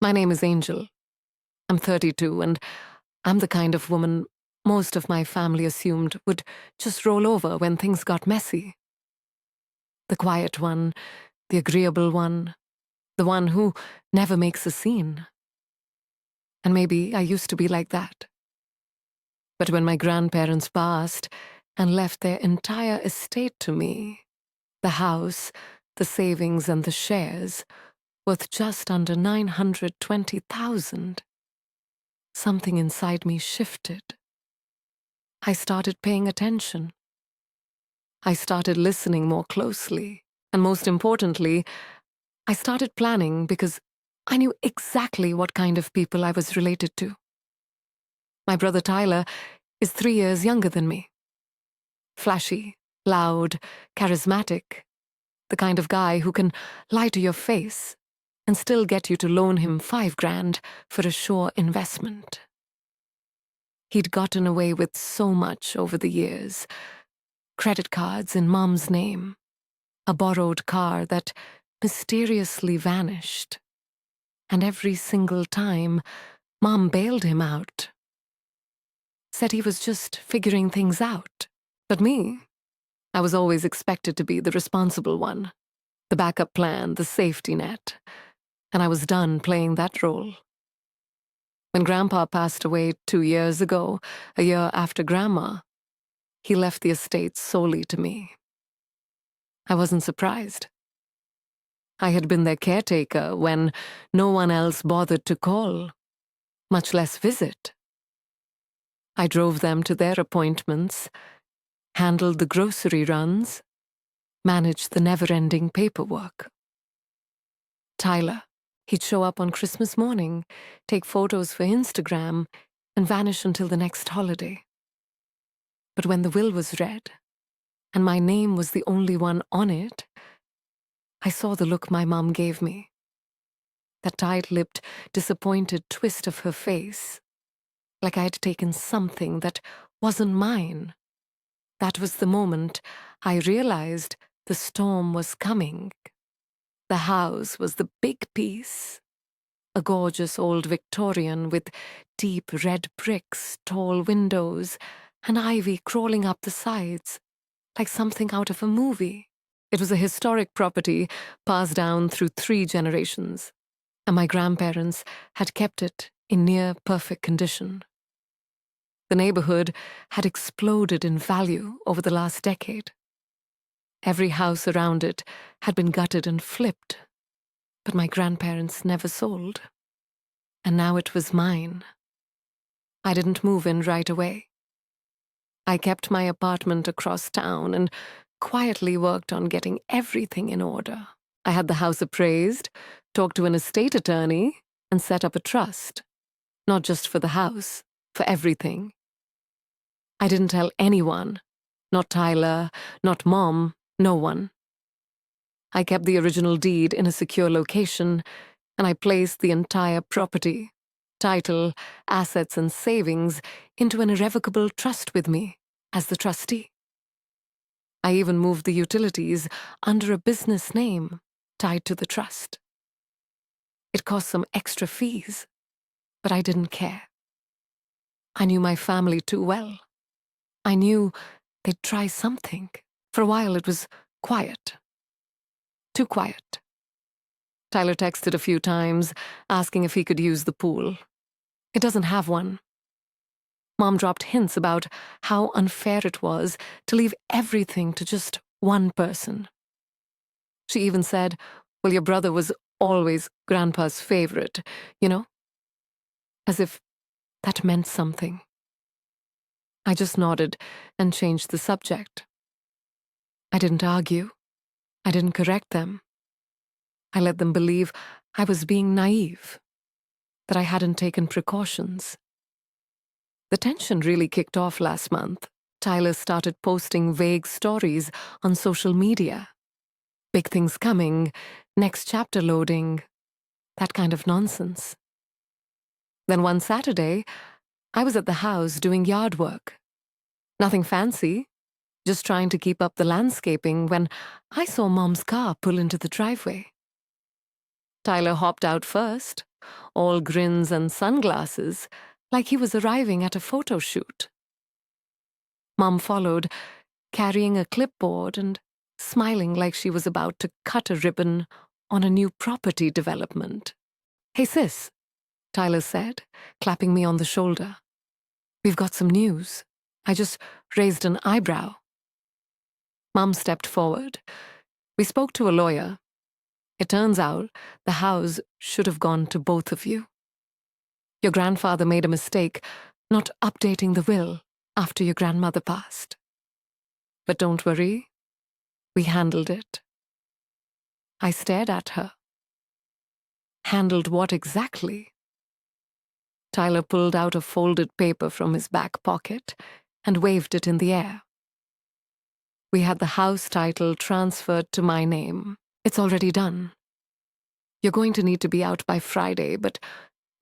My name is Angel. I'm 32, and I'm the kind of woman most of my family assumed would just roll over when things got messy. The quiet one, the agreeable one, the one who never makes a scene. And maybe I used to be like that. But when my grandparents passed and left their entire estate to me, the house, the savings, and the shares, worth just under 920,000, something inside me shifted. I started paying attention. I started listening more closely. And most importantly, I started planning because I knew exactly what kind of people I was related to. My brother Tyler is 3 years younger than me. Flashy, loud, charismatic, the kind of guy who can lie to your face and still get you to loan him $5,000 for a sure investment. He'd gotten away with so much over the years. Credit cards in Mom's name, a borrowed car that mysteriously vanished. And every single time, Mom bailed him out. Said he was just figuring things out. But me, I was always expected to be the responsible one, the backup plan, the safety net. And I was done playing that role. When Grandpa passed away 2 years ago, a year after Grandma, he left the estate solely to me. I wasn't surprised. I had been their caretaker when no one else bothered to call, much less visit. I drove them to their appointments, handled the grocery runs, managed the never-ending paperwork. Tyler, he'd show up on Christmas morning, take photos for Instagram, and vanish until the next holiday. But when the will was read, and my name was the only one on it, I saw the look my mom gave me. That tight-lipped, disappointed twist of her face, like I had taken something that wasn't mine. That was the moment I realized the storm was coming. The house was the big piece, a gorgeous old Victorian with deep red bricks, tall windows, and ivy crawling up the sides, like something out of a movie. It was a historic property passed down through 3 generations, and my grandparents had kept it in near-perfect condition. The neighborhood had exploded in value over the last decade. Every house around it had been gutted and flipped, but my grandparents never sold. And now it was mine. I didn't move in right away. I kept my apartment across town and quietly worked on getting everything in order. I had the house appraised, talked to an estate attorney, and set up a trust. Not just for the house, for everything. I didn't tell anyone. Not Tyler, not Mom, no one. I kept the original deed in a secure location, and I placed the entire property, title, assets, and savings into an irrevocable trust with me as the trustee. I even moved the utilities under a business name tied to the trust. It cost some extra fees, but I didn't care. I knew my family too well. I knew they'd try something. For a while it was quiet. Too quiet. Tyler texted a few times, asking if he could use the pool. It doesn't have one. Mom dropped hints about how unfair it was to leave everything to just one person. She even said, well, your brother was always Grandpa's favorite, you know? As if that meant something. I just nodded and changed the subject. I didn't argue. I didn't correct them. I let them believe I was being naive, that I hadn't taken precautions. The tension really kicked off last month. Tyler started posting vague stories on social media. Big things coming, next chapter loading, that kind of nonsense. Then one Saturday, I was at the house doing yard work. Nothing fancy, just trying to keep up the landscaping when I saw Mom's car pull into the driveway. Tyler hopped out first, all grins and sunglasses, like he was arriving at a photo shoot. Mom followed, carrying a clipboard and smiling like she was about to cut a ribbon on a new property development. "Hey, sis," Tyler said, clapping me on the shoulder. "We've got some news." I just raised an eyebrow. Mom stepped forward. "We spoke to a lawyer. It turns out the house should have gone to both of you. Your grandfather made a mistake not updating the will after your grandmother passed. But don't worry, we handled it." I stared at her. Handled what exactly? Tyler pulled out a folded paper from his back pocket and waved it in the air. "We had the house title transferred to my name. It's already done. You're going to need to be out by Friday, but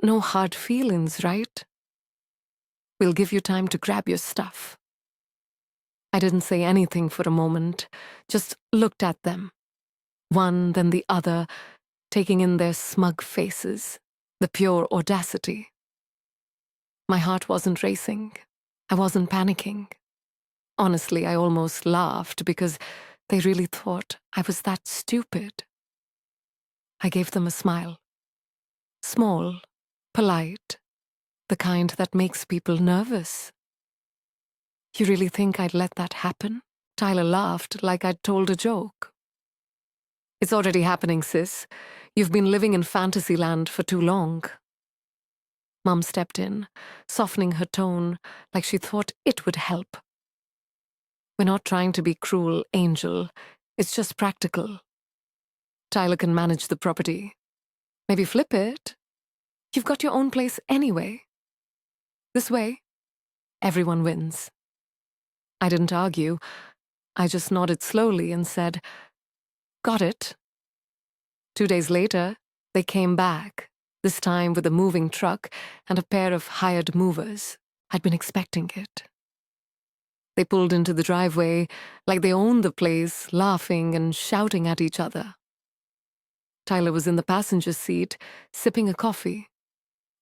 no hard feelings, right? We'll give you time to grab your stuff." I didn't say anything for a moment, just looked at them, one then the other, taking in their smug faces, the pure audacity. My heart wasn't racing. I wasn't panicking. Honestly, I almost laughed because they really thought I was that stupid. I gave them a smile. Small, polite, the kind that makes people nervous. "You really think I'd let that happen?" Tyler laughed like I'd told a joke. "It's already happening, sis. You've been living in fantasy land for too long." Mom stepped in, softening her tone like she thought it would help. "We're not trying to be cruel, Angel. It's just practical. Tyler can manage the property. Maybe flip it. You've got your own place anyway. This way, everyone wins." I didn't argue. I just nodded slowly and said, "Got it." 2 days later, they came back, this time with a moving truck and a pair of hired movers. I'd been expecting it. They pulled into the driveway like they owned the place, laughing and shouting at each other. Tyler was in the passenger seat, sipping a coffee,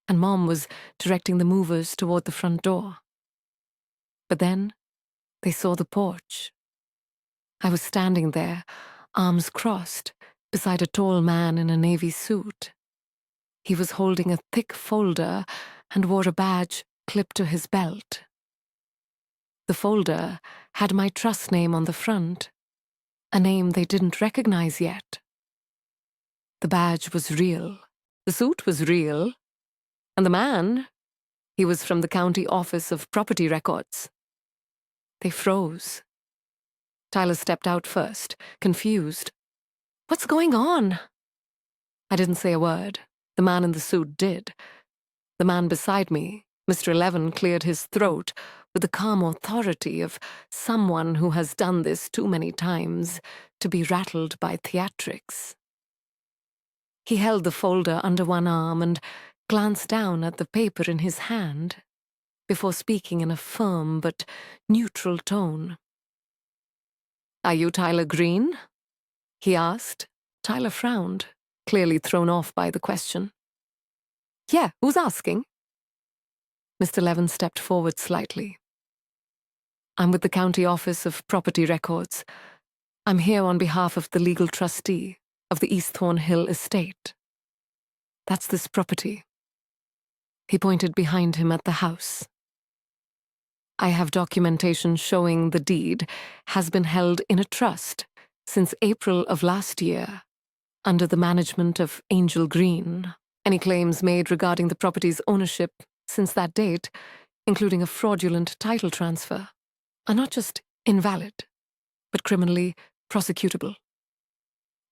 and Mom was directing the movers toward the front door. But then they saw the porch. I was standing there, arms crossed, beside a tall man in a navy suit. He was holding a thick folder and wore a badge clipped to his belt. The folder had my trust name on the front, a name they didn't recognize yet. The badge was real, the suit was real, and the man, he was from the county office of property records. They froze. Tyler stepped out first, confused. "What's going on?" I didn't say a word. The man in the suit did. The man beside me, Mr. 11, cleared his throat with the calm authority of someone who has done this too many times to be rattled by theatrics. He held the folder under one arm and glanced down at the paper in his hand before speaking in a firm but neutral tone. "Are you Tyler Green?" he asked. Tyler frowned, clearly thrown off by the question. "Yeah, who's asking?" Mr. Levin stepped forward slightly. "I'm with the county office of property records. I'm here on behalf of the legal trustee of the East Thornhill estate. That's this property." He pointed behind him at the house. "I have documentation showing the deed has been held in a trust since April of last year, under the management of Angel Green. Any claims made regarding the property's ownership since that date, including a fraudulent title transfer, are not just invalid, but criminally prosecutable."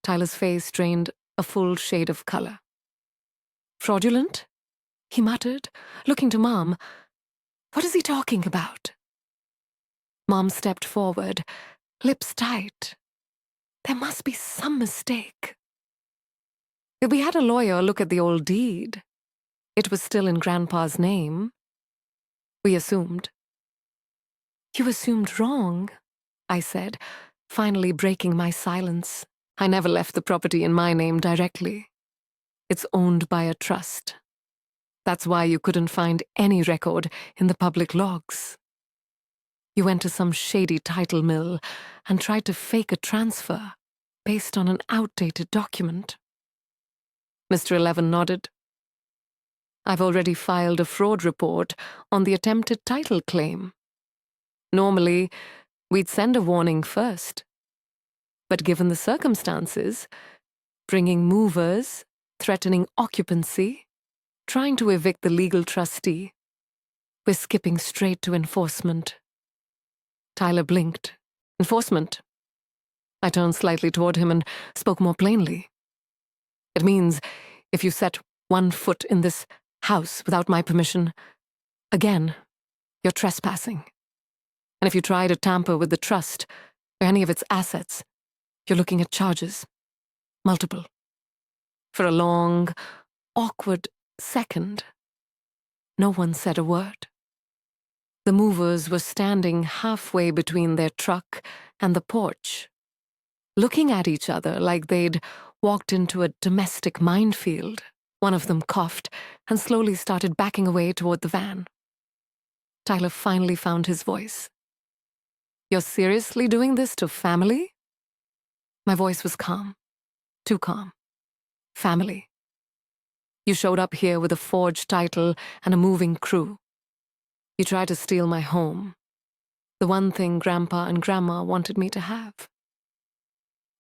Tyler's face drained a full shade of color. "Fraudulent?" he muttered, looking to Mom. "What is he talking about?" Mom stepped forward, lips tight. There must be some mistake. We had a lawyer look at the old deed. It was still in Grandpa's name. We assumed. "You assumed wrong," I said, finally breaking my silence. I never left the property in my name directly. It's owned by a trust. That's why you couldn't find any record in the public logs. You went to some shady title mill and tried to fake a transfer based on an outdated document. Mr. 11 nodded. I've already filed a fraud report on the attempted title claim. Normally, we'd send a warning first. But given the circumstances, bringing movers, threatening occupancy, trying to evict the legal trustee, we're skipping straight to enforcement. Tyler blinked. Enforcement? I turned slightly toward him and spoke more plainly. It means if you set one foot in this house without my permission, again, you're trespassing. And if you try to tamper with the trust or any of its assets, you're looking at charges. Multiple. For a long, awkward second, no one said a word. The movers were standing halfway between their truck and the porch, looking at each other like they'd walked into a domestic minefield. One of them coughed and slowly started backing away toward the van. Tyler finally found his voice. You're seriously doing this to family? My voice was calm. Too calm. Family. You showed up here with a forged title and a moving crew. You tried to steal my home. The one thing Grandpa and Grandma wanted me to have.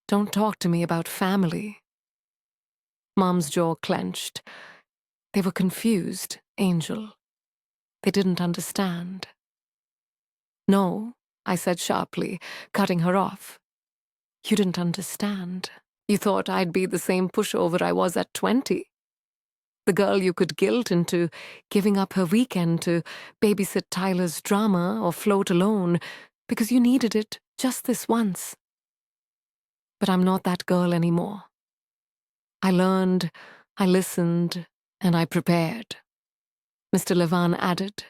Don't talk to me about family. Mom's jaw clenched. They were confused, Angel. They didn't understand. No, I said sharply, cutting her off. You didn't understand. You thought I'd be the same pushover I was at 20. The girl you could guilt into giving up her weekend to babysit Tyler's drama or float alone because you needed it just this once. But I'm not that girl anymore. I learned, I listened, and I prepared. Mr. Levan added,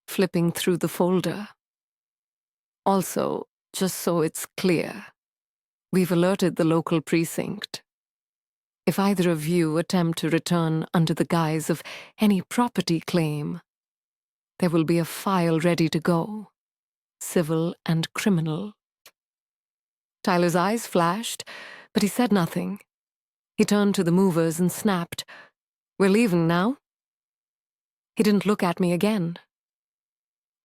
flipping through the folder. Also, just so it's clear, we've alerted the local precinct. If either of you attempt to return under the guise of any property claim, there will be a file ready to go, civil and criminal. Tyler's eyes flashed, but he said nothing. He turned to the movers and snapped, We're leaving now. He didn't look at me again.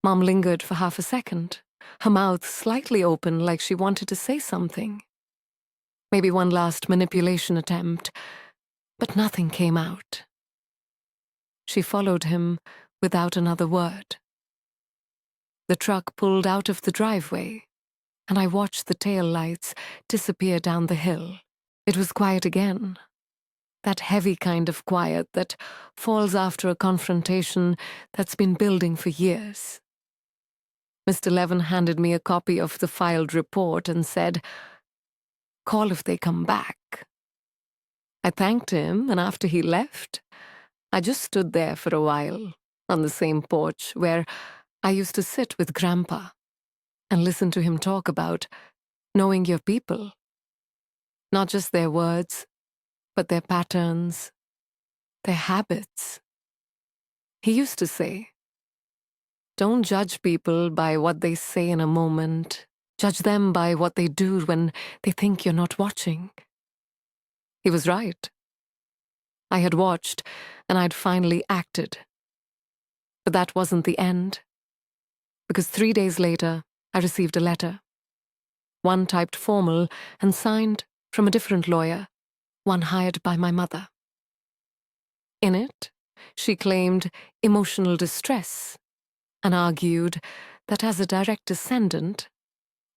Mom lingered for half a second, her mouth slightly open like she wanted to say something. Maybe one last manipulation attempt, but nothing came out. She followed him without another word. The truck pulled out of the driveway, and I watched the tail lights disappear down the hill. It was quiet again, that heavy kind of quiet that falls after a confrontation that's been building for years. Mr. Levin handed me a copy of the filed report and said, Call if they come back. I thanked him, and after he left, I just stood there for a while, on the same porch where I used to sit with Grandpa and listen to him talk about knowing your people. Not just their words, but their patterns, their habits. He used to say, Don't judge people by what they say in a moment. Judge them by what they do when they think you're not watching. He was right. I had watched, and I'd finally acted. But that wasn't the end, because 3 days later, I received a letter. One typed formal and signed from a different lawyer, one hired by my mother. In it, she claimed emotional distress and argued that as a direct descendant,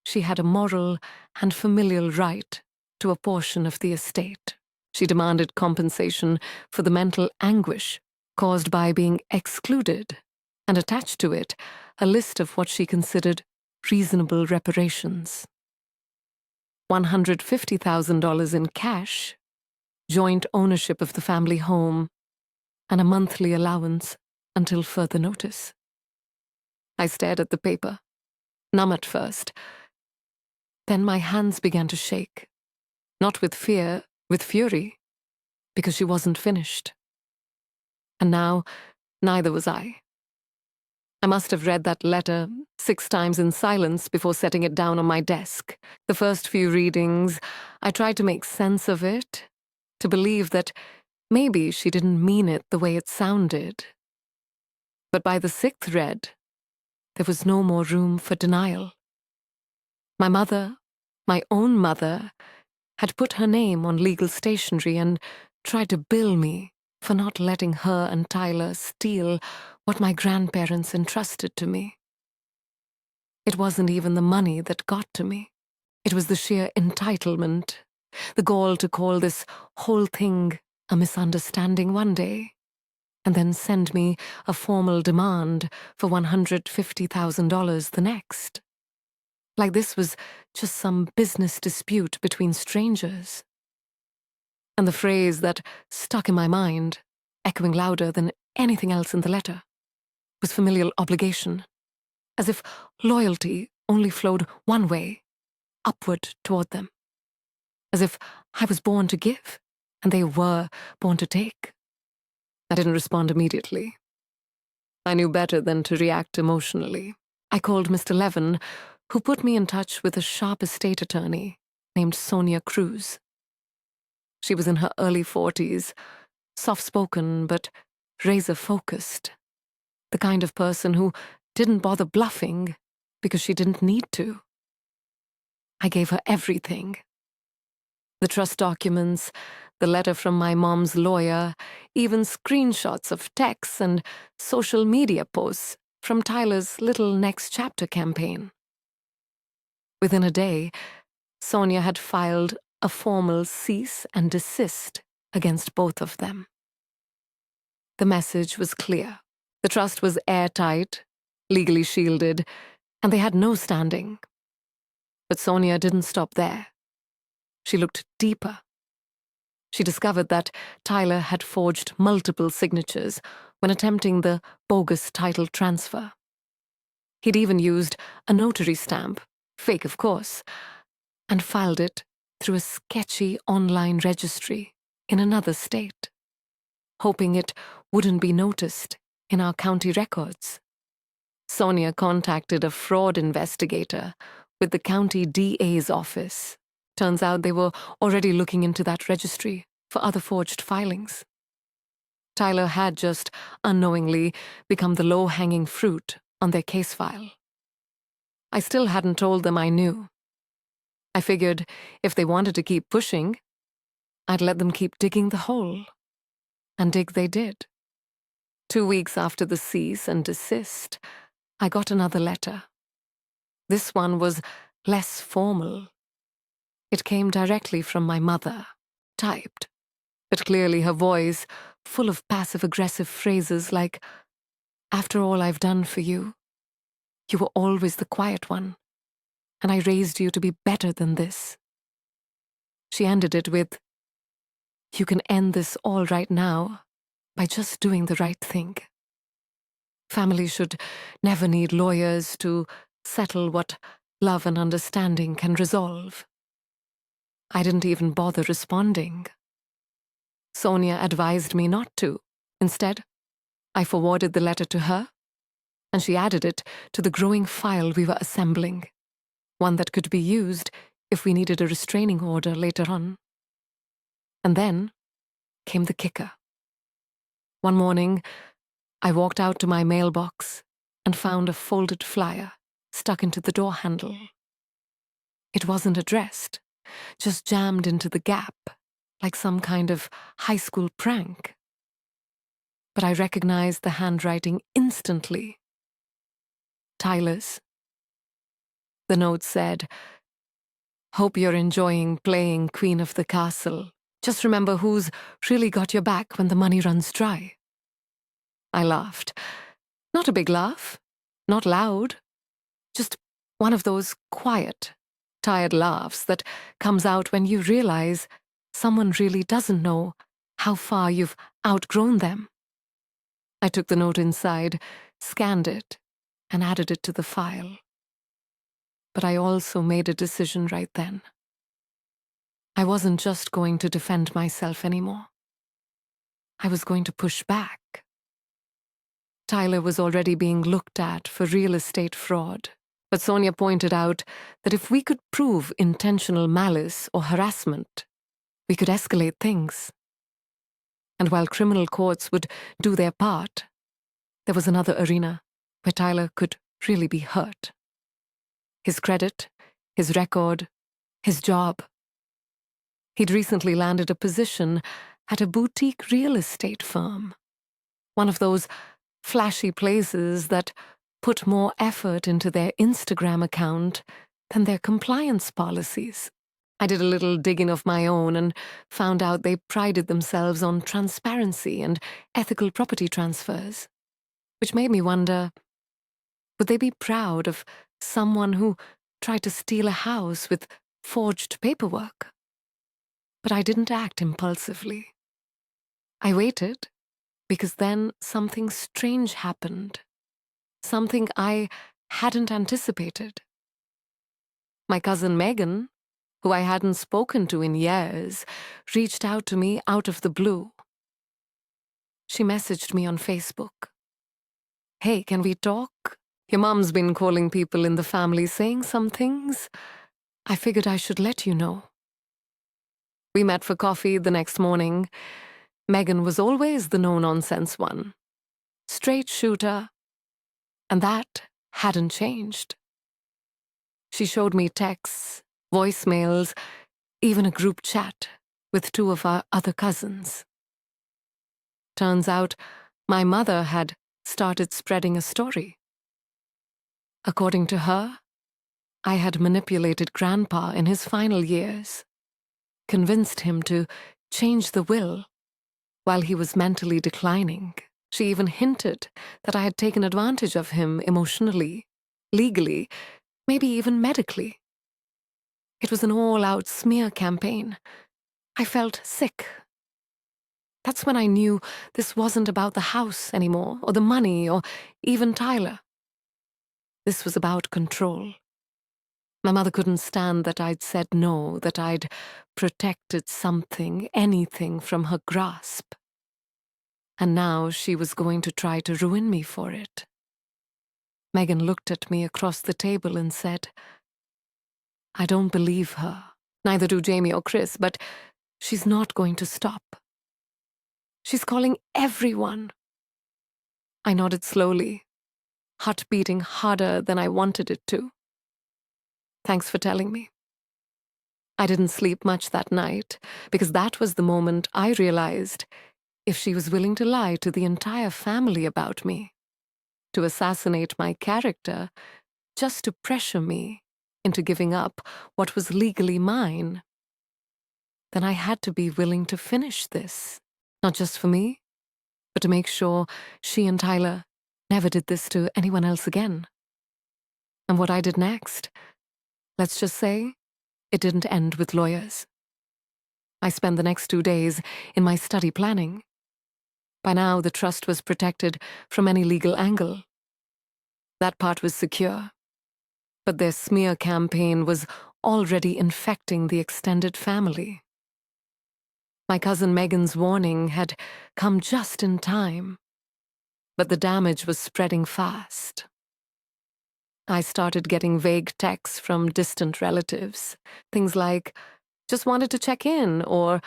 she had a moral and familial right to a portion of the estate. She demanded compensation for the mental anguish caused by being excluded, and attached to it a list of what she considered reasonable reparations. $150,000 in cash, joint ownership of the family home, and a monthly allowance until further notice. I stared at the paper, numb at first. Then my hands began to shake, not with fear, with fury. because she wasn't finished. And now, neither was I. I must have read that letter 6 times in silence before setting it down on my desk. The first few readings, I tried to make sense of it, to believe that maybe she didn't mean it the way it sounded. But by the 6th read, there was no more room for denial. My mother, my own mother, had put her name on legal stationery and tried to bill me for not letting her and Tyler steal what my grandparents entrusted to me. It wasn't even the money that got to me. It was the sheer entitlement, the gall to call this whole thing a misunderstanding one day, and then send me a formal demand for $150,000 the next. Like this was just some business dispute between strangers. And the phrase that stuck in my mind, echoing louder than anything else in the letter, was familial obligation, as if loyalty only flowed one way, upward toward them. As if I was born to give, and they were born to take. I didn't respond immediately. I knew better than to react emotionally. I called Mr. Levin, who put me in touch with a sharp estate attorney named Sonia Cruz. She was in her early 40s, soft-spoken but razor-focused, the kind of person who didn't bother bluffing because she didn't need to. I gave her everything. The trust documents, the letter from my mom's lawyer, even screenshots of texts and social media posts from Tyler's little Next Chapter campaign. Within a day, Sonia had filed a formal cease and desist against both of them. The message was clear. The trust was airtight, legally shielded, and they had no standing. But Sonia didn't stop there. She looked deeper. She discovered that Tyler had forged multiple signatures when attempting the bogus title transfer. He'd even used a notary stamp, fake of course, and filed it through a sketchy online registry in another state, hoping it wouldn't be noticed in our county records. Sonia contacted a fraud investigator with the county DA's office. Turns out they were already looking into that registry for other forged filings. Tyler had just unknowingly become the low-hanging fruit on their case file. I still hadn't told them I knew. I figured if they wanted to keep pushing, I'd let them keep digging the hole. And dig they did. 2 weeks after the cease and desist, I got another letter. This one was less formal. It came directly from my mother, typed, but clearly her voice full of passive-aggressive phrases like, "After all I've done for you, you were always the quiet one, and I raised you to be better than this." She ended it with, "You can end this all right now by just doing the right thing. Family should never need lawyers to settle what love and understanding can resolve." I didn't even bother responding. Sonia advised me not to. Instead, I forwarded the letter to her, and she added it to the growing file we were assembling, one that could be used if we needed a restraining order later on. And then came the kicker. One morning, I walked out to my mailbox and found a folded flyer stuck into the door handle. It wasn't addressed, just jammed into the gap, like some kind of high school prank. But I recognized the handwriting instantly. Tyler's. The note said, "Hope you're enjoying playing Queen of the Castle. Just remember who's really got your back when the money runs dry." I laughed. Not a big laugh, not loud, just one of those quiet, tired laughs that comes out when you realize someone really doesn't know how far you've outgrown them. I took the note inside, scanned it, and added it to the file. But I also made a decision right then. I wasn't just going to defend myself anymore. I was going to push back. Tyler was already being looked at for real estate fraud, but Sonia pointed out that if we could prove intentional malice or harassment, we could escalate things. And while criminal courts would do their part, there was another arena where Tyler could really be hurt. His credit, his record, his job. He'd recently landed a position at a boutique real estate firm, one of those flashy places that put more effort into their Instagram account than their compliance policies. I did a little digging of my own and found out they prided themselves on transparency and ethical property transfers, which made me wonder, would they be proud of someone who tried to steal a house with forged paperwork? But I didn't act impulsively. I waited, because then something strange happened. Something I hadn't anticipated. My cousin Megan, who I hadn't spoken to in years, reached out to me out of the blue. She messaged me on Facebook. "Hey, can we talk? Your mom's been calling people in the family saying some things. I figured I should let you know." We met for coffee the next morning. Megan was always the no-nonsense one. Straight shooter. And that hadn't changed. She showed me texts, voicemails, even a group chat with two of our other cousins. Turns out, my mother had started spreading a story. According to her, I had manipulated Grandpa in his final years, convinced him to change the will while he was mentally declining. She even hinted that I had taken advantage of him emotionally, legally, maybe even medically. It was an all-out smear campaign. I felt sick. That's when I knew this wasn't about the house anymore, or the money, or even Tyler. This was about control. My mother couldn't stand that I'd said no, that I'd protected something, anything from her grasp. And now she was going to try to ruin me for it. Megan looked at me across the table and said, "I don't believe her. Neither do Jamie or Chris, but she's not going to stop. She's calling everyone." I nodded slowly, heart beating harder than I wanted it to. "Thanks for telling me." I didn't sleep much that night, because that was the moment I realized if she was willing to lie to the entire family about me, to assassinate my character, just to pressure me into giving up what was legally mine, then I had to be willing to finish this, not just for me, but to make sure she and Tyler never did this to anyone else again. And what I did next, let's just say, it didn't end with lawyers. I spent the next 2 days in my study planning. By now, the trust was protected from any legal angle. That part was secure. But their smear campaign was already infecting the extended family. My cousin Megan's warning had come just in time, but the damage was spreading fast. I started getting vague texts from distant relatives, things like, "Just wanted to check in," or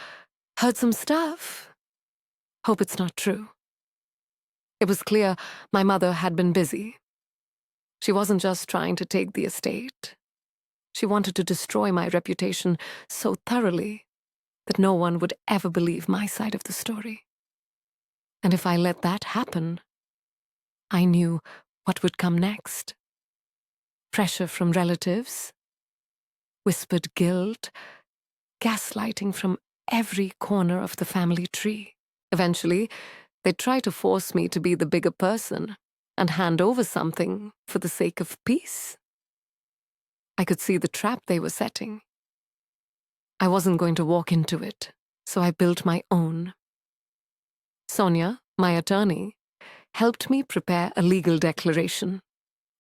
"Heard some stuff. Hope it's not true." It was clear my mother had been busy. She wasn't just trying to take the estate. She wanted to destroy my reputation so thoroughly that no one would ever believe my side of the story. And if I let that happen, I knew what would come next. Pressure from relatives, whispered guilt, gaslighting from every corner of the family tree. Eventually, they'd try to force me to be the bigger person and hand over something for the sake of peace. I could see the trap they were setting. I wasn't going to walk into it, so I built my own. Sonia, my attorney, helped me prepare a legal declaration,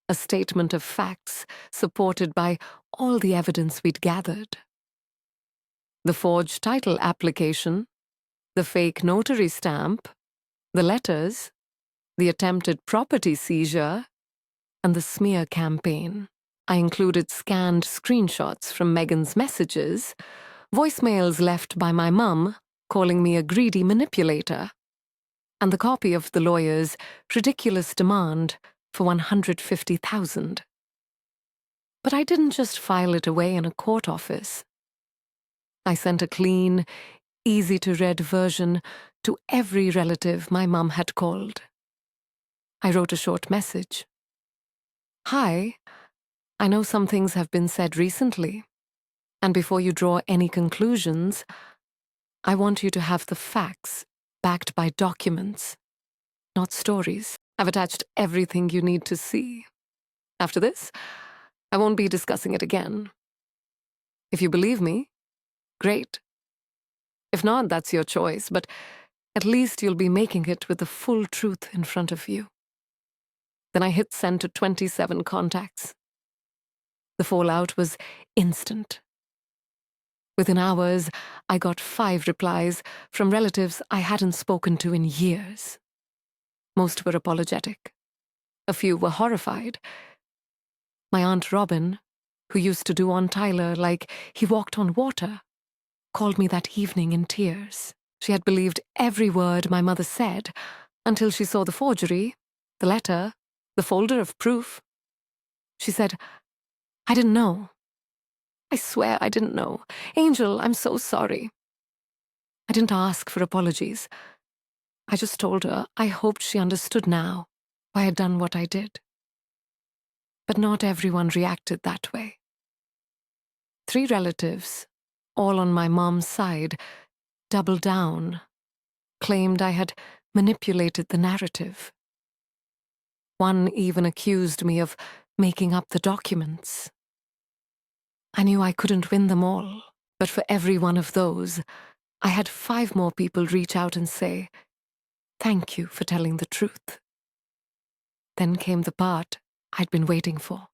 a statement of facts supported by all the evidence we'd gathered. The forged title application, the fake notary stamp, the letters, the attempted property seizure, and the smear campaign. I included scanned screenshots from Megan's messages, voicemails left by my mum calling me a greedy manipulator, and the copy of the lawyer's ridiculous demand for $150,000. But I didn't just file it away in a court office. I sent a clean, easy-to-read version to every relative my mum had called. I wrote a short message. Hi, I know some things have been said recently, and before you draw any conclusions, I want you to have the facts backed by documents, not stories. I've attached everything you need to see. After this, I won't be discussing it again. If you believe me, great. If not, that's your choice, but at least you'll be making it with the full truth in front of you. Then I hit send to 27 contacts. The fallout was instant. Within hours, I got 5 replies from relatives I hadn't spoken to in years. Most were apologetic. A few were horrified. My Aunt Robin, who used to do on Tyler like he walked on water, called me that evening in tears. She had believed every word my mother said until she saw the forgery, the letter, the folder of proof. She said, "I didn't know. I swear I didn't know. Angel, I'm so sorry." I didn't ask for apologies. I just told her I hoped she understood now why I'd done what I did. But not everyone reacted that way. 3 relatives, all on my mom's side, doubled down, claimed I had manipulated the narrative. One even accused me of making up the documents. I knew I couldn't win them all, but for every one of those, I had 5 more people reach out and say, "Thank you for telling the truth." Then came the part I'd been waiting for.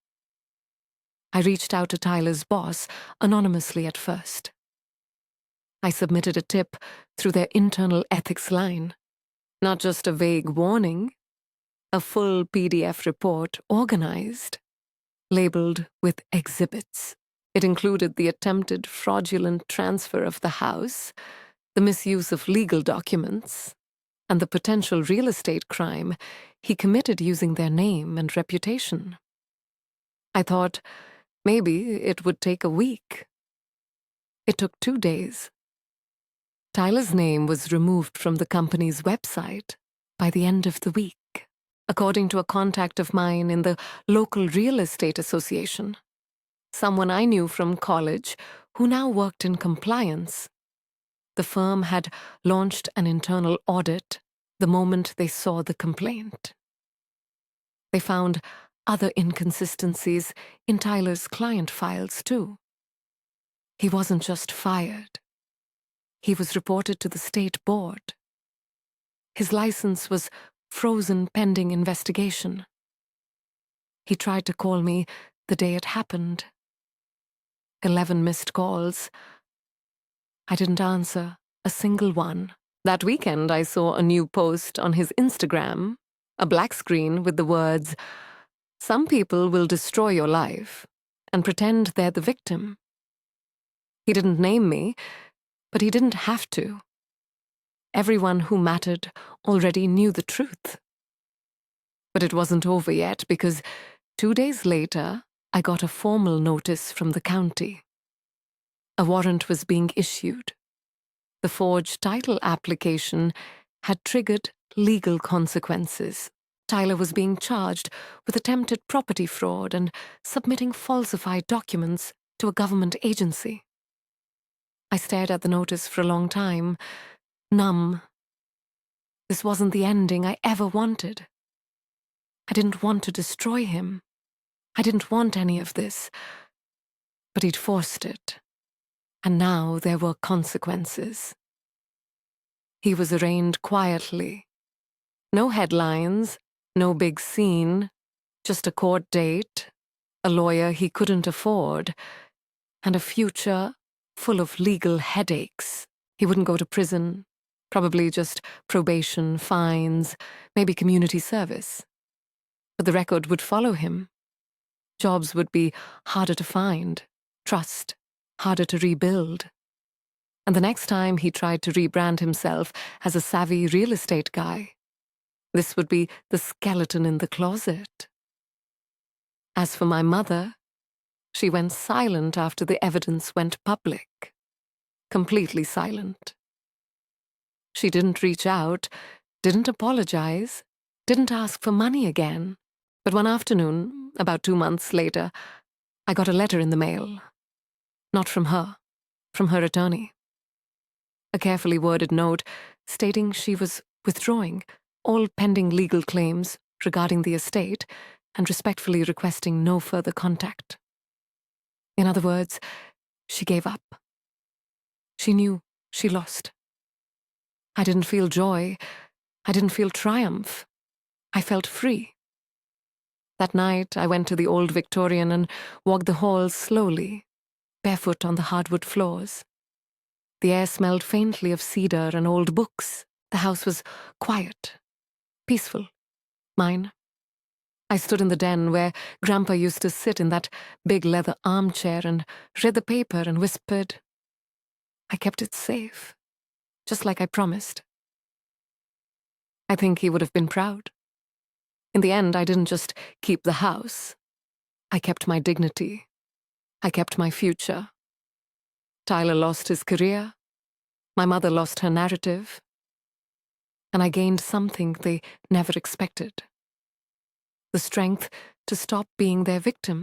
I reached out to Tyler's boss anonymously at first. I submitted a tip through their internal ethics line. Not just a vague warning, a full PDF report organized, labeled with exhibits. It included the attempted fraudulent transfer of the house, the misuse of legal documents, and the potential real estate crime he committed using their name and reputation. I thought maybe it would take a week. It took 2 days. Tyler's name was removed from the company's website by the end of the week, according to a contact of mine in the local real estate association, someone I knew from college who now worked in compliance. The firm had launched an internal audit the moment they saw the complaint. They found other inconsistencies in Tyler's client files, too. He wasn't just fired. He was reported to the state board. His license was frozen pending investigation. He tried to call me the day it happened. 11 missed calls. I didn't answer a single one. That weekend, I saw a new post on his Instagram, a black screen with the words, "Some people will destroy your life and pretend they're the victim." He didn't name me, but he didn't have to. Everyone who mattered already knew the truth. But it wasn't over yet because 2 days later, I got a formal notice from the county. A warrant was being issued. The forged title application had triggered legal consequences. Tyler was being charged with attempted property fraud and submitting falsified documents to a government agency. I stared at the notice for a long time, numb. This wasn't the ending I ever wanted. I didn't want to destroy him. I didn't want any of this. But he'd forced it. And now there were consequences. He was arraigned quietly. No headlines, no big scene, just a court date, a lawyer he couldn't afford, and a future full of legal headaches. He wouldn't go to prison, Probably just probation, fines, maybe community service. But the record would follow him. Jobs would be harder to find, trust harder to rebuild. And the next time he tried to rebrand himself as a savvy real estate guy, this would be the skeleton in the closet. As for my mother, she went silent after the evidence went public. Completely silent. She didn't reach out, didn't apologize, didn't ask for money again. But one afternoon, about 2 months later, I got a letter in the mail. Not from her, from her attorney. A carefully worded note stating she was withdrawing all pending legal claims regarding the estate and respectfully requesting no further contact. In other words, she gave up. She knew she lost. I didn't feel joy. I didn't feel triumph. I felt free. That night, I went to the old Victorian and walked the halls slowly, barefoot on the hardwood floors. The air smelled faintly of cedar and old books. The house was quiet, peaceful, mine. I stood in the den where Grandpa used to sit in that big leather armchair and read the paper and whispered. I kept it safe, just like I promised. I think he would have been proud. In the end, I didn't just keep the house. I kept my dignity. I kept my future. Tyler lost his career. My mother lost her narrative. And I gained something they never expected. The strength to stop being their victim.